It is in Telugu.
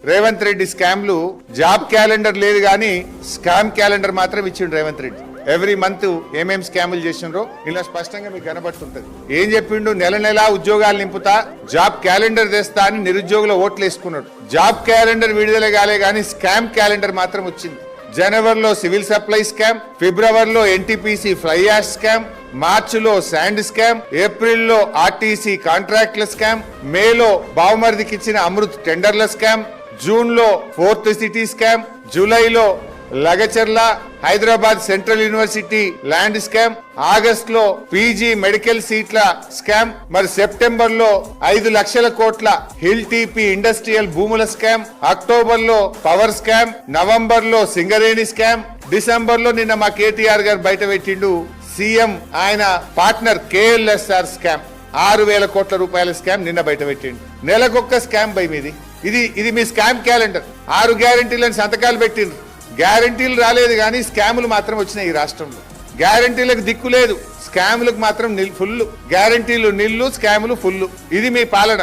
రేవంత్ రెడ్డి స్కామ్లు జాబ్ క్యాలెండర్ లేదు గానీ స్కామ్ క్యాలెండర్ మాత్రం ఇచ్చిండు రేవంత్ రెడ్డి. ఎవ్రీ మంత్ ఏమేం స్కాములు చేసినారో ఇలా స్పష్టంగా మీకు కనబడుతుంటది. ఏం చెప్పిండు? నెల నెలా ఉద్యోగాలు నింపుతా, జాబ్ క్యాలెండర్ తెస్తా అని నిరుద్యోగుల ఓట్లు వేసుకున్నాడు. జాబ్ క్యాలెండర్ విడుదల కాలే గానీ స్కామ్ క్యాలెండర్ మాత్రం వచ్చింది. జనవరిలో సివిల్ సప్లై స్కామ్, ఫిబ్రవరిలో ఎన్టీపీసీ ఫ్లై యాష్ స్కామ్, మార్చిలో శాండ్ స్కామ్, ఏప్రిల్లో ఆర్టీసీ కాంట్రాక్ట్ల స్కామ్, మేలో బావమర్దికి ఇచ్చిన అమృత్ టెండర్ల స్కామ్, జూన్ లో 4th సిటీ స్కామ్, జూలైలో Lagacharla Hyderabad central university land scam, August లో పీజీ మెడికల్ సీట్ల స్కామ్, మరి సెప్టెంబర్ లో 5 లక్షల కోట్ల హిల్ టీపీ ఇండస్ట్రియల్ భూముల స్కామ్, అక్టోబర్ లో పవర్ స్కామ్, నవంబర్ లో సింగరేణి స్కామ్, డిసెంబర్ లో నిన్న మా కేటీఆర్ గారు బయట పెట్టిండు సీఎం ఆయన పార్ట్నర్ కేఎల్ఎస్ఆర్ స్కామ్ 6,000 కోట్ల రూపాయల స్కామ్ నిన్న బయట పెట్టిండు. నెలకొక్క స్కామ్ బై మీది. ఇది మీ స్కామ్ క్యాలెండర్. 6 గ్యారంటీలను సంతకాలు పెట్టిండ్రు. గ్యారంటీలు రాలేదు కానీ స్కాములు మాత్రం వచ్చినాయి ఈ రాష్ట్రంలో. గ్యారంటీలకు దిక్కు లేదు, స్కాములకు మాత్రం ఫుల్. గ్యారంటీలు నిల్లు, స్కాములు ఫుల్. ఇది మీ పాలన.